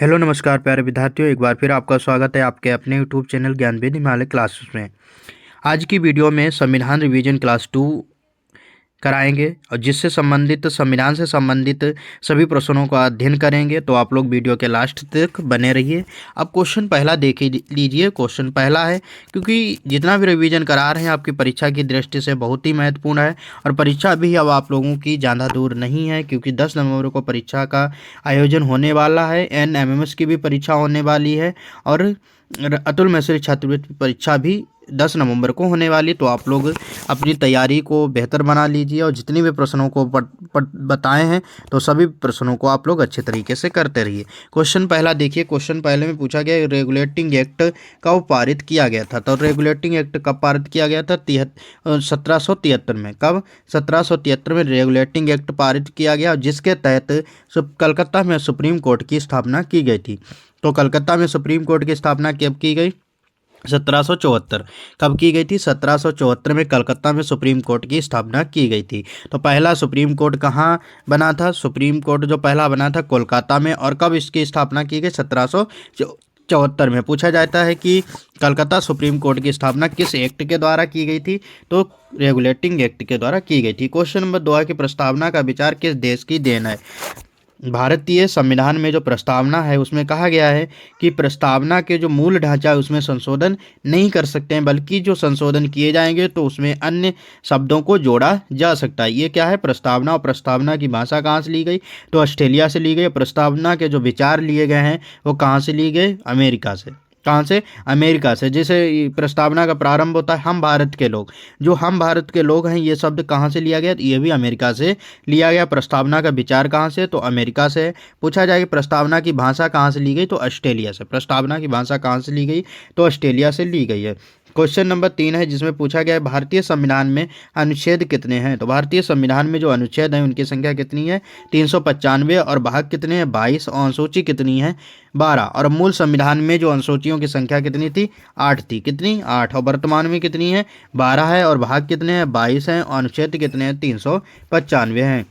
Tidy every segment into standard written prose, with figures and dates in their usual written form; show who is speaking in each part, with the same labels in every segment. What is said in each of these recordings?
Speaker 1: Hello नमस्कार प्यारे विद्यार्थियों, एक बार फिर आपका स्वागत है आपके अपने यूट्यूब चैनल ज्ञानवेद हिमालय क्लासेस में। आज की वीडियो में संविधान रिवीजन क्लास 2 कराएंगे और जिससे संबंधित संविधान से संबंधित सभी प्रश्नों का अध्ययन करेंगे। तो आप लोग वीडियो के लास्ट तक बने रहिए। अब क्वेश्चन पहला देख लीजिए। क्वेश्चन पहला है, क्योंकि जितना भी रिवीजन करा रहे हैं आपकी परीक्षा की दृष्टि से बहुत ही महत्वपूर्ण है और परीक्षा भी अब आप लोगों की ज़्यादा दूर नहीं है, क्योंकि 10 नवंबर को परीक्षा का आयोजन होने वाला है। NMMS की भी परीक्षा होने वाली है और अतुल मिश्र छात्रवृत्ति परीक्षा भी 10 नवंबर को होने वाली। तो आप लोग अपनी तैयारी को बेहतर बना लीजिए और जितनी भी प्रश्नों को बताए हैं तो सभी प्रश्नों को आप लोग अच्छे तरीके से करते रहिए। क्वेश्चन पहला देखिए। क्वेश्चन पहले में पूछा गया रेगुलेटिंग एक्ट कब पारित किया गया था। तो रेगुलेटिंग एक्ट कब पारित किया गया था? 1773 में। कब? 1773 में रेगुलेटिंग एक्ट पारित किया गया, जिसके तहत कलकत्ता में सुप्रीम कोर्ट की स्थापना की गई थी। तो कलकत्ता में सुप्रीम कोर्ट की स्थापना कब की गई? 1774। कब की गई थी? 1774 में कलकत्ता में सुप्रीम कोर्ट की स्थापना की गई थी। तो पहला सुप्रीम कोर्ट कहाँ बना था? सुप्रीम कोर्ट जो पहला बना था कोलकाता में। और कब इसकी स्थापना की गई? 1774 में। पूछा जाता है कि कलकत्ता सुप्रीम कोर्ट की स्थापना किस एक्ट के द्वारा की गई थी? तो रेगुलेटिंग एक्ट के द्वारा की गई थी। क्वेश्चन नंबर 2 है कि प्रस्तावना का विचार किस देश की देन है। भारतीय संविधान में जो प्रस्तावना है उसमें कहा गया है कि प्रस्तावना के जो मूल ढांचा है उसमें संशोधन नहीं कर सकते हैं, बल्कि जो संशोधन किए जाएंगे तो उसमें अन्य शब्दों को जोड़ा जा सकता है। ये क्या है? प्रस्तावना। और प्रस्तावना की भाषा कहाँ से ली गई? तो ऑस्ट्रेलिया से ली गई। प्रस्तावना के जो विचार लिए गए हैं वो कहाँ से लिए गए? अमेरिका से। कहाँ से? अमेरिका से। जैसे प्रस्तावना का प्रारंभ होता है हम भारत के लोग, जो हम भारत के लोग हैं ये शब्द कहाँ से लिया गया? ये भी अमेरिका से लिया गया। प्रस्तावना का विचार कहाँ से? तो अमेरिका से। पूछा जाए कि प्रस्तावना की भाषा कहाँ से ली गई? तो ऑस्ट्रेलिया से। प्रस्तावना की भाषा कहाँ से ली गई? तो ऑस्ट्रेलिया से ली गई है। क्वेश्चन नंबर 3 है, जिसमें पूछा गया है भारतीय संविधान में अनुच्छेद कितने हैं। तो भारतीय संविधान में जो अनुच्छेद हैं उनकी संख्या कितनी है? 395। और भाग कितने हैं? 22। और अनुसूची कितनी है? 12। और मूल संविधान में जो अनुसूचियों की संख्या कितनी थी? 8 थी। कितनी? 8। और वर्तमान में कितनी है? 12 है। और भाग कितने हैं? 22 हैं। और अनुच्छेद कितने हैं? 395 हैं।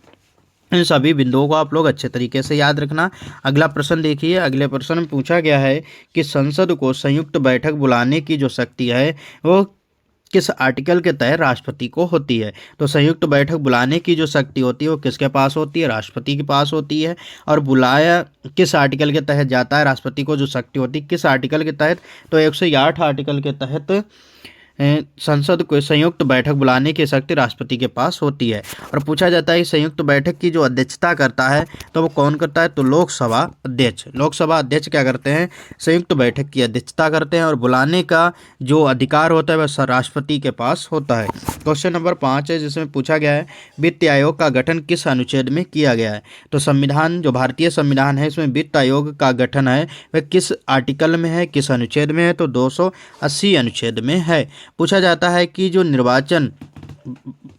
Speaker 1: इन सभी बिंदुओं को आप लोग अच्छे तरीके से याद रखना। अगला प्रश्न देखिए। अगले प्रश्न में पूछा गया है कि संसद को संयुक्त बैठक बुलाने की जो शक्ति है वो किस आर्टिकल के तहत राष्ट्रपति को होती है। तो संयुक्त बैठक बुलाने की जो शक्ति होती है वो किसके पास होती है? राष्ट्रपति के पास होती है। और बुलाया किस आर्टिकल के तहत जाता है? राष्ट्रपति को जो शक्ति होती है किस आर्टिकल के तहत? तो 108 आर्टिकल के तहत संसद को संयुक्त बैठक बुलाने की शक्ति राष्ट्रपति के पास होती है। और पूछा जाता है कि संयुक्त बैठक की जो अध्यक्षता करता है तो वो कौन करता है? तो लोकसभा अध्यक्ष। लोकसभा अध्यक्ष क्या करते हैं? संयुक्त बैठक की अध्यक्षता करते हैं। और बुलाने का जो अधिकार होता है वह राष्ट्रपति के पास होता है। क्वेश्चन नंबर 5 है, जिसमें पूछा गया है वित्त आयोग का गठन किस अनुच्छेद में किया गया है। तो संविधान जो भारतीय संविधान है इसमें वित्त आयोग का गठन है वह किस आर्टिकल में है, किस अनुच्छेद में है? तो 280 अनुच्छेद में है। पूछा जाता है कि जो निर्वाचन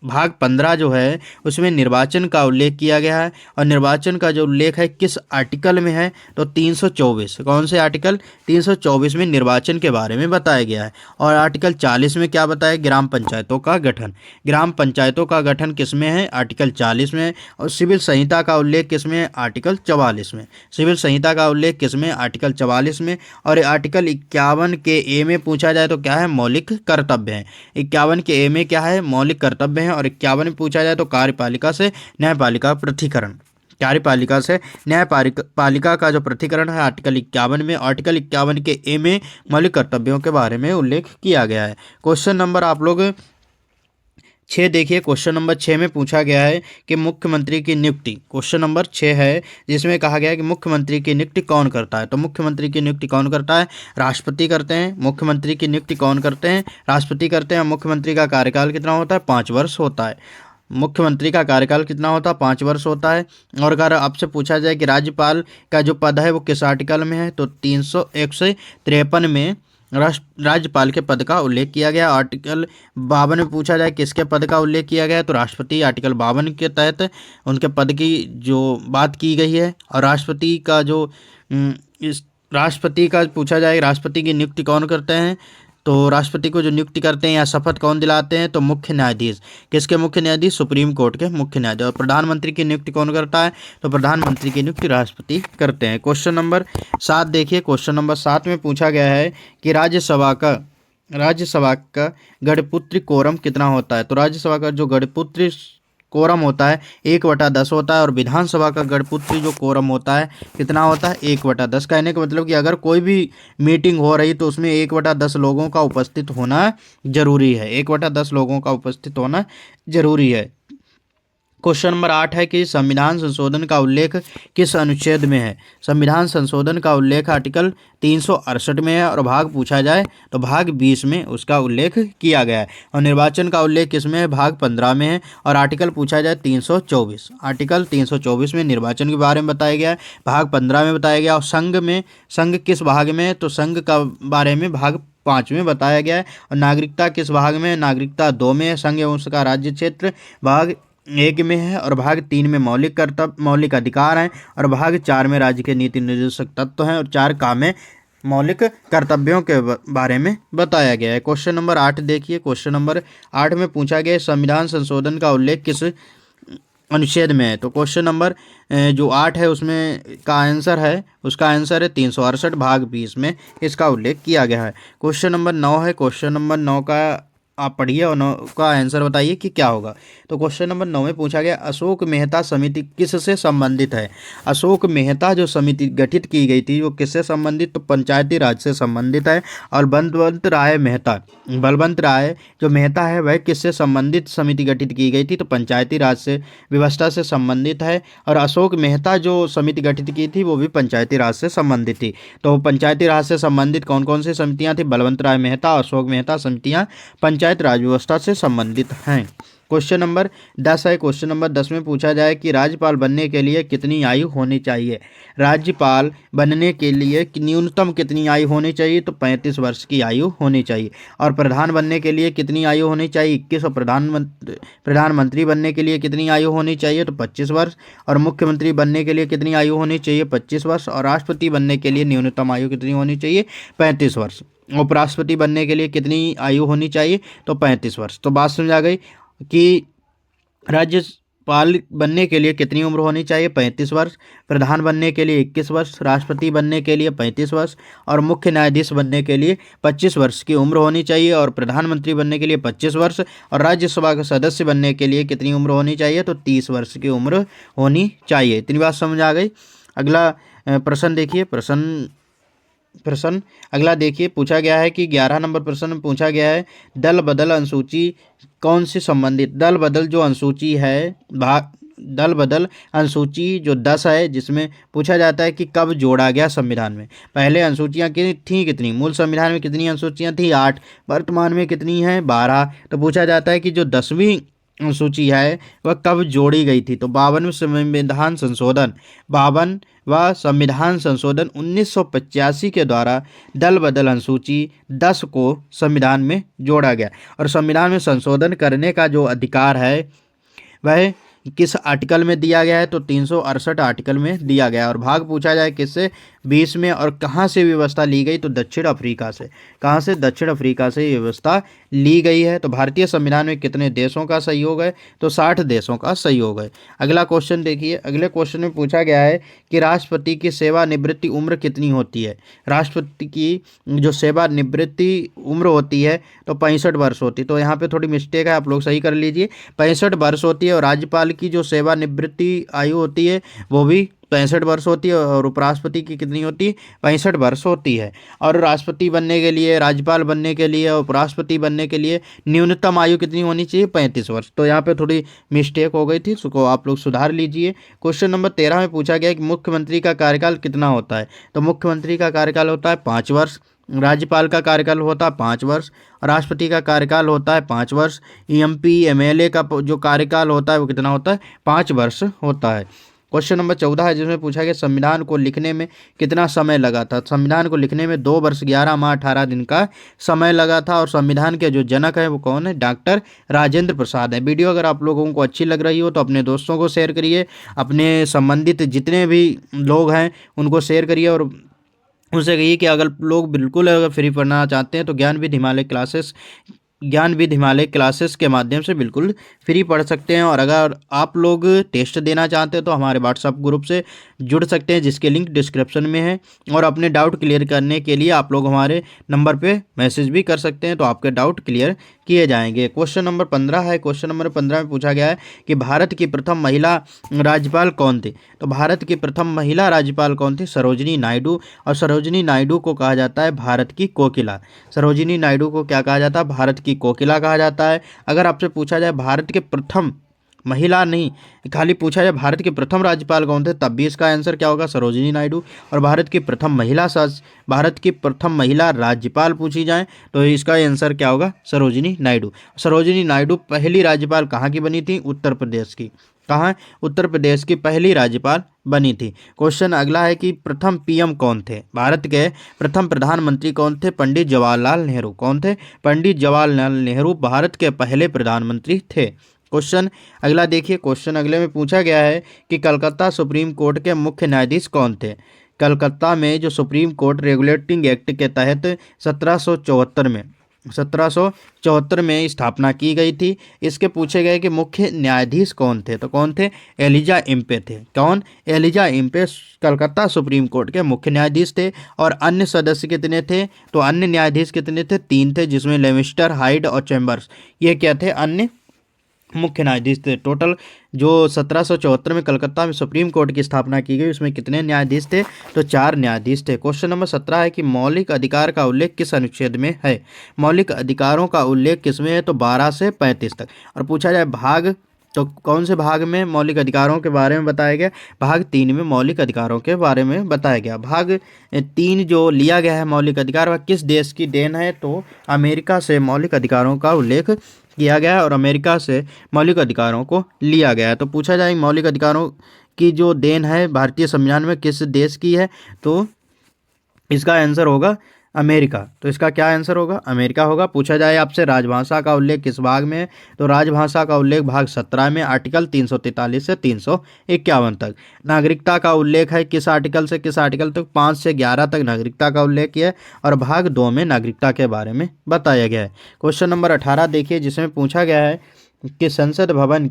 Speaker 1: भाग 15 जो है उसमें निर्वाचन का उल्लेख किया गया है। और निर्वाचन का जो उल्लेख है किस आर्टिकल में है? तो 324। कौन से आर्टिकल? 324 में निर्वाचन के बारे में बताया गया है। और आर्टिकल 40 में क्या बताया? ग्राम पंचायतों का गठन। ग्राम पंचायतों का गठन किस में है? आर्टिकल 40 में। और सिविल संहिता का उल्लेख किस में है? आर्टिकल 44 में। सिविल संहिता का उल्लेख किस में? आर्टिकल 44 में। और आर्टिकल 51 के ए में पूछा जाए तो क्या है? मौलिक कर्तव्य है। 51 के ए में क्या है? मौलिक कर्तव्य है। और 51 में पूछा जाए तो कार्यपालिका से न्यायपालिका पृथक्करण। कार्यपालिका से न्यायपालिका का जो पृथक्करण है आर्टिकल 51 में। आर्टिकल 51 के ए में मौलिक कर्तव्यों के बारे में उल्लेख किया गया है। क्वेश्चन नंबर आप लोग 6 देखिए। क्वेश्चन नंबर 6 में पूछा गया है कि मुख्यमंत्री की नियुक्ति। क्वेश्चन नंबर 6 है जिसमें कहा गया है कि मुख्यमंत्री की नियुक्ति कौन करता है। तो मुख्यमंत्री की नियुक्ति कौन करता है? राष्ट्रपति करते हैं। मुख्यमंत्री की नियुक्ति कौन करते हैं? राष्ट्रपति करते हैं। मुख्यमंत्री का कार्यकाल कितना होता है? 5 वर्ष होता है। मुख्यमंत्री का कार्यकाल कितना होता है? 5 वर्ष होता है। और अगर आपसे पूछा जाए कि राज्यपाल का जो पद है वो किस आर्टिकल में है, तो 153 में राज्यपाल के पद का उल्लेख किया गया। आर्टिकल 52 में पूछा जाए किसके पद का उल्लेख किया गया है, तो राष्ट्रपति। आर्टिकल 52 के तहत उनके पद की जो बात की गई है। और राष्ट्रपति का जो इस राष्ट्रपति का पूछा जाए राष्ट्रपति की नियुक्ति कौन करते हैं, तो राष्ट्रपति को जो नियुक्ति करते हैं या शपथ कौन दिलाते हैं? तो मुख्य न्यायाधीश। किसके मुख्य न्यायाधीश? सुप्रीम कोर्ट के मुख्य न्यायाधीश। और प्रधानमंत्री की नियुक्ति कौन करता है? तो प्रधानमंत्री की नियुक्ति राष्ट्रपति करते हैं। क्वेश्चन नंबर 7 देखिए। क्वेश्चन नंबर 7 में पूछा गया है कि राज्यसभा का गणपुत्र कोरम कितना होता है? तो राज्यसभा का जो गणपुत्र कोरम होता है 1/10 होता है, और विधानसभा का गणपुत्री जो कोरम होता है कितना होता है? 1/10। कहने का मतलब कि अगर कोई भी मीटिंग हो रही तो उसमें 1/10 लोगों का उपस्थित होना जरूरी है। 1/10 लोगों का उपस्थित होना जरूरी है। क्वेश्चन नंबर 8 है कि संविधान संशोधन का उल्लेख किस अनुच्छेद में है? संविधान संशोधन का उल्लेख आर्टिकल 368 में है, और भाग पूछा जाए तो भाग 20 में उसका उल्लेख किया गया है। और निर्वाचन का उल्लेख किसमें है? भाग 15 में है। और आर्टिकल पूछा जाए 324, आर्टिकल 324 में निर्वाचन के बारे में बताया गया है, भाग 15 में बताया गया। और संघ किस भाग में है? तो संघ का बारे में भाग 5 में बताया गया है। और नागरिकता किस भाग में है? नागरिकता 2 में है। संघ एवं उसका राज्य क्षेत्र भाग 1 में है। और भाग 3 में मौलिक अधिकार हैं। और भाग 4 में राज्य के नीति निर्देशक तत्व हैं। और 4 काम में मौलिक कर्तव्यों के बारे में बताया गया है। क्वेश्चन नंबर 8 देखिए। क्वेश्चन नंबर 8 में पूछा गया संविधान संशोधन का उल्लेख किस अनुच्छेद में है? तो क्वेश्चन नंबर जो 8 है उसमें का आंसर है, उसका आंसर है 368 भाग 20 में इसका उल्लेख किया गया है। क्वेश्चन नंबर 9 है। क्वेश्चन नंबर 9 का आप पढ़िए और 9 का आंसर बताइए कि क्या होगा। तो क्वेश्चन नंबर 9 में पूछा गया अशोक मेहता समिति किससे संबंधित है? अशोक मेहता जो समिति गठित की गई थी वो किससे संबंधित? तो पंचायती राज से संबंधित है। और बलवंत राय जो मेहता है वह किससे संबंधित समिति गठित की गई थी? तो पंचायती राज से व्यवस्था से संबंधित है। और अशोक मेहता जो समिति गठित की थी वो भी पंचायती राज से संबंधित थी। तो पंचायती राज से संबंधित कौन कौन सी समितियां थी? बलवंत राय मेहता, अशोक मेहता समितियां पंचायत राज व्यवस्था से संबंधित हैं। क्वेश्चन नंबर 10 है। क्वेश्चन नंबर 10 में पूछा जाए कि राज्यपाल बनने के लिए कितनी आयु होनी चाहिए? राज्यपाल बनने के लिए न्यूनतम कितनी आयु होनी चाहिए? तो 35 वर्ष की आयु होनी चाहिए। और प्रधान बनने के लिए कितनी आयु होनी चाहिए? 21। और प्रधानमंत्री बनने के लिए कितनी आयु होनी चाहिए? तो 25 वर्ष। और मुख्यमंत्री बनने के लिए कितनी आयु होनी चाहिए? 25 वर्ष। और राष्ट्रपति बनने के लिए न्यूनतम आयु कितनी होनी चाहिए? 35 वर्ष। उपराष्ट्रपति बनने के लिए कितनी आयु होनी चाहिए? तो 35 वर्ष। तो बात समझ आ गई कि राज्यपाल बनने के लिए कितनी उम्र होनी चाहिए? 35 वर्ष। प्रधान बनने के लिए 21 वर्ष। राष्ट्रपति बनने के लिए 35 वर्ष। और मुख्य न्यायाधीश बनने के लिए 25 वर्ष की उम्र होनी चाहिए। और प्रधानमंत्री बनने के लिए 25 वर्ष। और राज्यसभा का सदस्य बनने के लिए कितनी उम्र होनी चाहिए? तो 30 वर्ष की उम्र होनी चाहिए। इतनी बात समझ आ गई। अगला प्रश्न देखिए। प्रश्न अगला देखिए। पूछा गया है कि 11 नंबर प्रश्न में पूछा गया है दल बदल अनुसूची कौन से संबंधित? दल बदल जो अनुसूची है दल बदल अनुसूची जो 10 है जिसमें पूछा जाता है कि कब जोड़ा गया संविधान में। पहले अनुसूचियां थी कितनी? मूल संविधान में कितनी अनुसूचियां थी? 8। वर्तमान में कितनी है? 12। तो पूछा जाता है कि जो 10वीं अनुसूची है वह कब जोड़ी गई थी? तो 52 संविधान संशोधन 1985 के द्वारा दल बदल अनुसूची 10 को संविधान में जोड़ा गया। और संविधान में संशोधन करने का जो अधिकार है वह किस आर्टिकल में दिया गया है? तो 368 आर्टिकल में दिया गया। और भाग पूछा जाए किससे? 20 में। और कहाँ से व्यवस्था ली गई? तो दक्षिण अफ्रीका से। कहाँ से? दक्षिण अफ्रीका से ये व्यवस्था ली गई है। तो भारतीय संविधान में कितने देशों का सहयोग है? तो 60 देशों का सहयोग है। अगला क्वेश्चन देखिए। अगले क्वेश्चन में पूछा गया है कि राष्ट्रपति की सेवानिवृत्ति उम्र कितनी होती है? राष्ट्रपति की जो सेवानिवृत्ति उम्र होती है तो 65 वर्ष होती है। तो यहाँ पे थोड़ी मिस्टेक है, आप लोग सही कर लीजिए। 65 वर्ष होती है। और राज्यपाल की जो सेवानिवृत्ति आयु होती है वो भी 65 वर्ष होती है। और उपराष्ट्रपति की कितनी होती है? 65 वर्ष होती है। और राष्ट्रपति बनने के लिए, राज्यपाल बनने के लिए, उपराष्ट्रपति बनने के लिए न्यूनतम आयु कितनी होनी चाहिए? 35 वर्ष। तो यहाँ पे थोड़ी मिस्टेक हो गई थी, उसको आप लोग सुधार लीजिए। क्वेश्चन नंबर 13 में पूछा गया कि मुख्यमंत्री का कार्यकाल कितना होता है? तो मुख्यमंत्री का कार्यकाल होता है 5 वर्ष। राज्यपाल का कार्यकाल होता है 5 वर्ष। राष्ट्रपति का कार्यकाल होता है 5 वर्ष। एमपी एमएलए का जो कार्यकाल होता है वो कितना होता है? 5 वर्ष होता है। क्वेश्चन नंबर 14 है जिसमें पूछा गया संविधान को लिखने में कितना समय लगा था? संविधान को लिखने में 2 वर्ष 11 माह 18 दिन का समय लगा था। और संविधान के जो जनक है वो कौन है? डॉक्टर राजेंद्र प्रसाद है। वीडियो अगर आप लोगों को अच्छी लग रही हो तो अपने दोस्तों को शेयर करिए, अपने संबंधित जितने भी लोग हैं उनको शेयर करिए। और उनसे कहिए कि अगर लोग बिल्कुल अगर फ्री पढ़ना चाहते हैं तो ज्ञानविद हिमालय क्लासेस के माध्यम से बिल्कुल फ्री पढ़ सकते हैं। और अगर आप लोग टेस्ट देना चाहते हैं तो हमारे व्हाट्सएप ग्रुप से जुड़ सकते हैं, जिसके लिंक डिस्क्रिप्शन में है। और अपने डाउट क्लियर करने के लिए आप लोग हमारे नंबर पे मैसेज भी कर सकते हैं, तो आपके डाउट क्लियर किए जाएंगे। क्वेश्चन नंबर 15 है। क्वेश्चन नंबर 15 में पूछा गया है कि भारत की प्रथम महिला राज्यपाल कौन थी। तो भारत की प्रथम महिला राज्यपाल कौन थी? सरोजिनी नायडू। और सरोजिनी नायडू को कहा जाता है भारत की कोकिला। सरोजिनी नायडू को क्या कहा जाता है? भारत की कोकिला कहा जाता है। अगर आपसे पूछा जाए भारत के प्रथम महिला नहीं, खाली पूछा जाए भारत के प्रथम राज्यपाल कौन थे, तब भी इसका आंसर क्या होगा? सरोजिनी नायडू। और भारत की प्रथम महिला राज्यपाल पूछी जाए तो इसका आंसर क्या होगा? सरोजिनी नायडू। सरोजिनी नायडू पहली राज्यपाल कहाँ की बनी थी? उत्तर प्रदेश की। कहाँ? उत्तर प्रदेश की पहली राज्यपाल बनी थी। क्वेश्चन अगला है कि प्रथम पीएम कौन थे? भारत के प्रथम प्रधानमंत्री कौन थे? पंडित जवाहरलाल नेहरू। कौन थे? पंडित जवाहरलाल नेहरू भारत के पहले प्रधानमंत्री थे। क्वेश्चन अगला देखिए। क्वेश्चन अगले में पूछा गया है कि कलकत्ता सुप्रीम कोर्ट के मुख्य न्यायाधीश कौन थे? कलकत्ता में जो सुप्रीम कोर्ट रेगुलेटिंग एक्ट के तहत 1774 में स्थापना की गई थी, इसके पूछे गए कि मुख्य न्यायाधीश कौन थे, तो कौन थे? एलिजा इम्पे थे। कौन? Elijah Impey Calcutta supreme court के मुख्य न्यायाधीश थे। और अन्य सदस्य कितने थे? तो अन्य न्यायाधीश कितने थे? 3 थे, जिसमें लेमिस्टर, हाइड और चैम्बर्स, ये क्या थे? अन्य मुख्य न्यायाधीश थे। टोटल जो 1774 में कलकत्ता में सुप्रीम कोर्ट की स्थापना की गई, उसमें कितने न्यायाधीश थे? तो 4 न्यायाधीश थे। क्वेश्चन नंबर 17 है कि मौलिक अधिकार का उल्लेख किस अनुच्छेद में है? मौलिक अधिकारों का उल्लेख किसमें है? तो 12 से 35 तक। और पूछा जाए भाग, तो कौन से भाग में मौलिक अधिकारों के बारे में बताया गया? भाग 3 में मौलिक अधिकारों के बारे में बताया गया। भाग 3 जो लिया गया है मौलिक अधिकार, वह किस देश की देन है? तो अमेरिका से मौलिक अधिकारों का उल्लेख किया गया है और अमेरिका से मौलिक अधिकारों को लिया गया है। तो पूछा जाए मौलिक अधिकारों की जो देन है भारतीय संविधान में किस देश की है? तो इसका आंसर होगा अमेरिका। तो इसका क्या आंसर होगा? अमेरिका होगा। पूछा जाए आपसे राजभाषा का उल्लेख किस भाग में है? तो राजभाषा का उल्लेख भाग 17 में, आर्टिकल 343 से 351 तक। नागरिकता का उल्लेख है किस आर्टिकल से किस आर्टिकल तक? 5 से 11 तक नागरिकता का उल्लेख किया है और भाग 2 में नागरिकता के बारे में बताया गया है। क्वेश्चन नंबर 18 देखिए, जिसमें पूछा गया है कि संसद भवन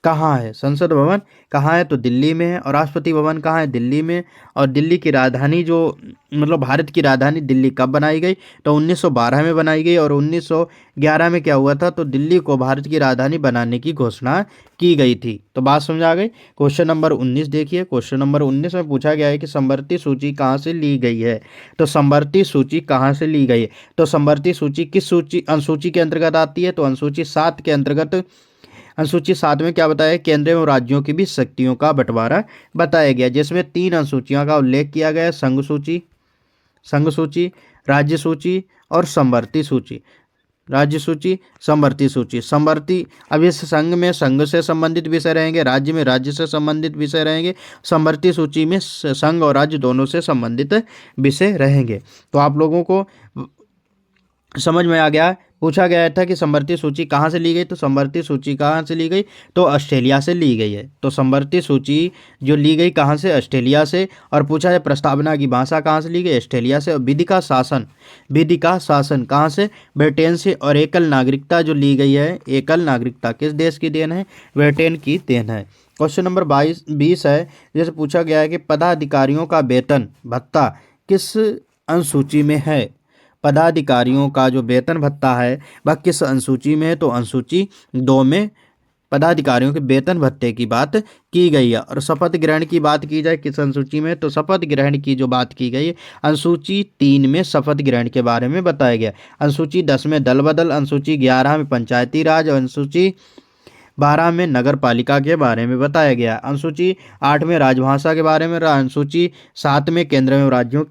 Speaker 1: कहाँ है? संसद भवन कहाँ है? तो दिल्ली में है। और राष्ट्रपति भवन कहाँ है? दिल्ली में। और दिल्ली की राजधानी जो मतलब भारत की राजधानी दिल्ली कब बनाई गई? तो 1912 में बनाई गई। और 1911 में क्या हुआ था? तो दिल्ली को भारत की राजधानी बनाने की घोषणा की गई थी। तो बात समझ आ गई। क्वेश्चन नंबर 19 देखिए। क्वेश्चन नंबर 19 में पूछा गया है कि समवर्ती सूची कहाँ से ली गई है? तो समवर्ती सूची कहाँ से ली गई है? तो समवर्ती सूची किस अनुसूची के अंतर्गत आती है? तो अनुसूची 7 के अंतर्गत। अनुसूची 7 में क्या बताया? केंद्र एवं राज्यों की भी शक्तियों का बंटवारा बताया गया, जिसमें 3 अनुसूचियों का उल्लेख किया गया है: संघ सूची, राज्य सूची और समवर्ती सूची। राज्य सूची, समवर्ती सूची। समवर्ती, अब इस संघ में संघ से संबंधित विषय रहेंगे, राज्य में राज्य से संबंधित विषय रहेंगे, समवर्ती सूची में संघ और राज्य दोनों से संबंधित विषय रहेंगे। तो आप लोगों को समझ में आ गया। पूछा गया था कि समवर्ती सूची कहाँ से ली गई, तो समवर्ती सूची कहाँ से ली गई? तो ऑस्ट्रेलिया से ली गई है। तो समवर्ती सूची जो ली गई कहाँ से? ऑस्ट्रेलिया से। और पूछा है प्रस्तावना की भाषा कहाँ से ली गई? ऑस्ट्रेलिया से। और विधि का शासन कहाँ से? ब्रिटेन से। और एकल नागरिकता जो ली गई है, एकल नागरिकता किस देश की देन है? ब्रिटेन की देन है। क्वेश्चन नंबर 20 है, जैसे पूछा गया है कि पदाधिकारियों का वेतन भत्ता किस अनुसूची में है? पदाधिकारियों का जो वेतन भत्ता है वह किस अनुसूची में है? तो अनुसूची 2 में पदाधिकारियों के वेतन भत्ते की बात की गई है। और शपथ ग्रहण की बात की जाए किस अनुसूची में? तो शपथ ग्रहण की जो बात की गई है अनुसूची 3 में शपथ ग्रहण के बारे में बताया गया। अनुसूची 10 में दल बदल, अनुसूची 11 में पंचायती राज और अनुसूची 12 में नगर पालिका के बारे में बताया गया। अनुसूची 8 में राजभाषा के बारे में, अनुसूची 7 में केंद्र एवं राज्यों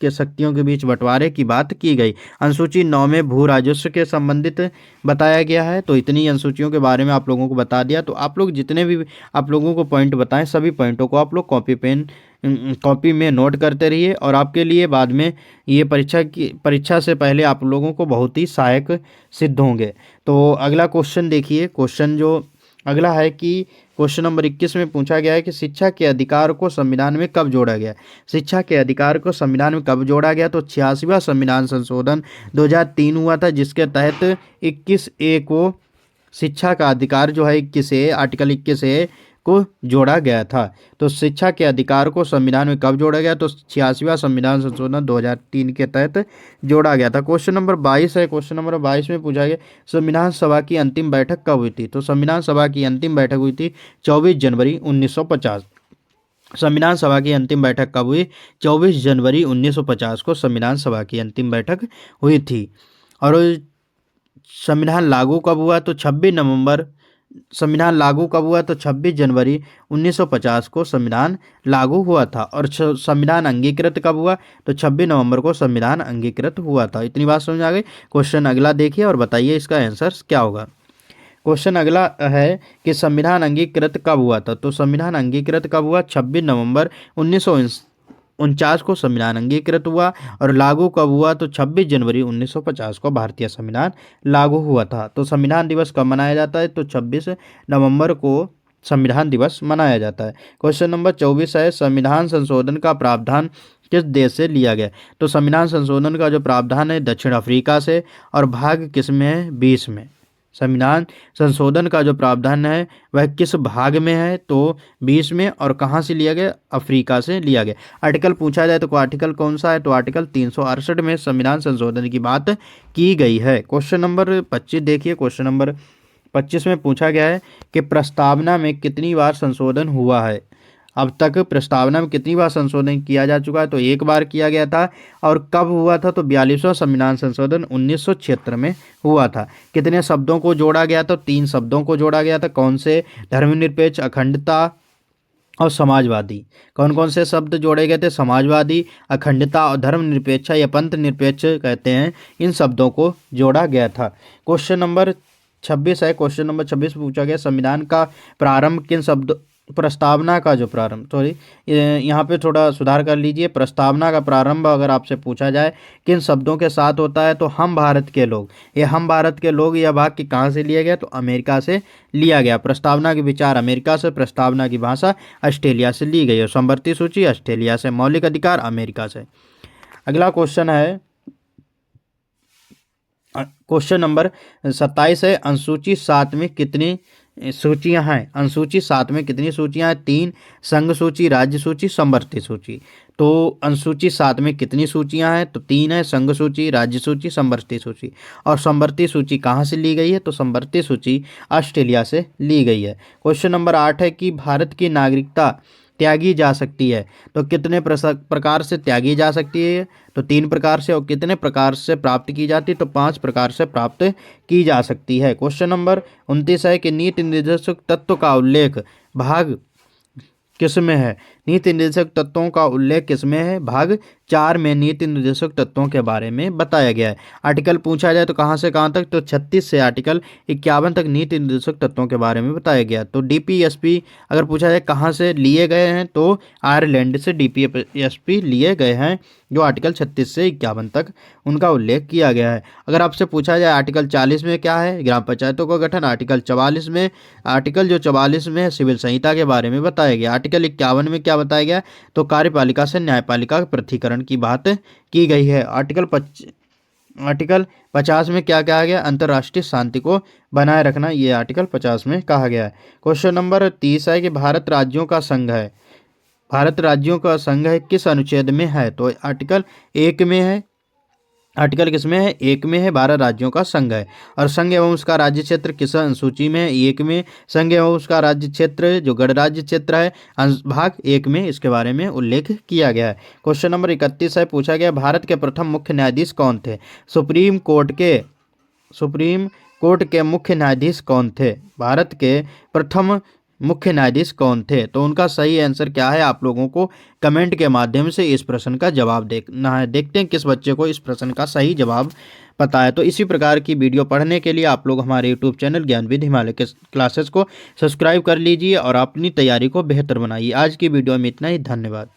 Speaker 1: के शक्तियों के बीच बंटवारे की बात की गई। अनुसूची 9 में भू राजस्व के संबंधित बताया गया है। तो इतनी अनुसूचियों के बारे में आप लोगों को बता दिया। तो आप लोग जितने भी आप लोगों को पॉइंट बताएं, सभी पॉइंटों को आप लोग कॉपी में नोट करते रहिए और आपके लिए बाद में ये परीक्षा से पहले आप लोगों को बहुत ही सहायक सिद्ध होंगे। तो अगला क्वेश्चन देखिए। क्वेश्चन जो अगला है कि क्वेश्चन नंबर 21 में पूछा गया है कि शिक्षा के अधिकार को संविधान में कब जोड़ा गया। शिक्षा के अधिकार को संविधान में कब जोड़ा गया, तो 86वां संविधान संशोधन 2003 हुआ था, जिसके तहत 21A को शिक्षा का अधिकार जो है 21A आर्टिकल 21A को जोड़ा गया था। तो शिक्षा के अधिकार को संविधान में कब जोड़ा गया, तो 86वां संविधान संशोधन 2003 के तहत जोड़ा गया था। क्वेश्चन नंबर 22 है। क्वेश्चन नंबर 22 में पूछा गया संविधान सभा की अंतिम बैठक कब हुई थी। तो संविधान सभा की अंतिम बैठक हुई थी 24 जनवरी 1950। संविधान सभा की अंतिम बैठक कब हुई, 24 जनवरी 1950 को संविधान सभा की अंतिम बैठक हुई थी। और संविधान लागू कब हुआ, तो 26 नवंबर। संविधान लागू कब हुआ, तो 26 जनवरी 1950 को संविधान लागू हुआ था। और संविधान अंगीकृत कब हुआ, तो 26 नवंबर को संविधान अंगीकृत हुआ था। इतनी बात समझ आ गई। क्वेश्चन अगला देखिए और बताइए इसका आंसर क्या होगा। क्वेश्चन अगला है कि संविधान अंगीकृत कब हुआ था। तो संविधान अंगीकृत कब हुआ, 26 नवंबर 1949 को संविधान अंगीकृत हुआ। और लागू कब हुआ, तो 26 जनवरी 1950 को भारतीय संविधान लागू हुआ था। तो संविधान दिवस कब मनाया जाता है, तो 26 नवंबर को संविधान दिवस मनाया जाता है। क्वेश्चन नंबर 24 है संविधान संशोधन का प्रावधान किस देश से लिया गया। तो संविधान संशोधन का जो प्रावधान है दक्षिण अफ्रीका से। और भाग किस में है, 20 में। संविधान संशोधन का जो प्रावधान है वह किस भाग में है, तो 20 में। और कहाँ से लिया गया, अफ्रीका से लिया गया। आर्टिकल पूछा जाए तो आर्टिकल कौन सा है, तो आर्टिकल 368 में संविधान संशोधन की बात की गई है। क्वेश्चन नंबर 25 देखिए। क्वेश्चन नंबर 25 में पूछा गया है कि प्रस्तावना में कितनी बार संशोधन हुआ है। अब तक प्रस्तावना में कितनी बार संशोधन किया जा चुका है, तो एक बार किया गया था। और कब हुआ था, तो 42वां संविधान संशोधन 1976 में हुआ था। कितने शब्दों को जोड़ा गया, तो 3 शब्दों को जोड़ा गया था। कौन से, धर्मनिरपेक्ष, अखंडता और समाजवादी। कौन कौन से शब्द जोड़े गए थे, समाजवादी, अखंडता और धर्मनिरपेक्ष या पंथ निरपेक्ष कहते हैं, इन शब्दों को जोड़ा गया था। क्वेश्चन नंबर 26 है। क्वेश्चन नंबर 26 पूछा गया संविधान का प्रारंभ किन शब्द, प्रस्तावना का जो प्रारंभ, सॉरी यहाँ पे थोड़ा सुधार कर लीजिए। प्रस्तावना का प्रारंभ अगर आपसे पूछा जाए किन शब्दों के साथ होता है, तो हम भारत के लोग। ये हम भारत के लोग यह वाक्य कहाँ से लिया गया, तो अमेरिका से लिया गया। प्रस्तावना के विचार अमेरिका से, प्रस्तावना की भाषा ऑस्ट्रेलिया से ली गई है। समवर्ती सूची ऑस्ट्रेलिया से, मौलिक अधिकार अमेरिका से। अगला क्वेश्चन है क्वेश्चन नंबर 27 है अनुसूची 7 में कितनी सूचियां हैं। अनुसूची 7 में कितनी सूचियां हैं, 3। संघ सूची, राज्य सूची, समवर्ती सूची। तो अनुसूची 7 में कितनी सूचियां हैं, तो 3 है। संघ सूची, राज्य सूची, समवर्ती सूची। और समवर्ती सूची कहाँ से ली गई है, तो समवर्ती सूची ऑस्ट्रेलिया से ली गई है। क्वेश्चन नंबर 8 है कि भारत की नागरिकता त्यागी जा सकती है, तो कितने प्रकार से त्यागी जा सकती है, तो 3 प्रकार से। और कितने प्रकार से प्राप्त की जाती है, तो 5 प्रकार से प्राप्त की जा सकती है। क्वेश्चन नंबर 29 है कि नीति निर्देशक तत्व का उल्लेख भाग किस में है। नीति निर्देशक तत्वों का उल्लेख किस में है, भाग 4 में नीति निर्देशक तत्वों के बारे में बताया गया है। आर्टिकल पूछा जाए तो कहाँ से कहाँ तक, तो 36 से आर्टिकल 51 तक नीति निर्देशक तत्वों के बारे में बताया गया। तो डीपीएसपी अगर पूछा जाए कहाँ से लिए गए हैं, तो आयरलैंड से डीपीएसपी लिए गए हैं, जो आर्टिकल 36 से 51 तक उनका उल्लेख किया गया है। अगर आपसे पूछा जाए आर्टिकल 40 में क्या है, ग्राम पंचायतों का गठन। आर्टिकल 44 में, आर्टिकल जो 44 में सिविल संहिता के बारे में बताया गया। आर्टिकल 51 में क्या बताया गया, तो कार्यपालिका से न्यायपालिका पृथकीकरण की बात की गई है। आर्टिकल 50 में क्या कहा गया, अंतर्राष्ट्रीय शांति को बनाए रखना, ये आर्टिकल 50 में कहा गया है। क्वेश्चन नंबर 30 है कि भारत राज्यों का संघ है। भारत राज्यों का संघ है किस अनुच्छेद में है, तो आर्टिकल 1 में है। आर्टिकल किस में है, 1 में है, 12 राज्यों का संघ है। और संघ एवं उसका राज्य क्षेत्र किस अनुसूची में है, 1 में। संघ एवं उसका राज्य क्षेत्र जो गणराज्य क्षेत्र है, भाग 1 में इसके बारे में उल्लेख किया गया है। क्वेश्चन नंबर 31 है, पूछा गया भारत के प्रथम मुख्य न्यायाधीश कौन थे। सुप्रीम कोर्ट के मुख्य न्यायाधीश कौन थे, भारत के प्रथम मुख्य न्यायाधीश कौन थे। तो उनका सही आंसर क्या है, आप लोगों को कमेंट के माध्यम से इस प्रश्न का जवाब देखना है। देखते हैं किस बच्चे को इस प्रश्न का सही जवाब पता है। तो इसी प्रकार की वीडियो पढ़ने के लिए आप लोग हमारे यूट्यूब चैनल ज्ञानविद हिमालय के क्लासेस को सब्सक्राइब कर लीजिए और अपनी तैयारी को बेहतर बनाइए। आज की वीडियो में इतना ही, धन्यवाद।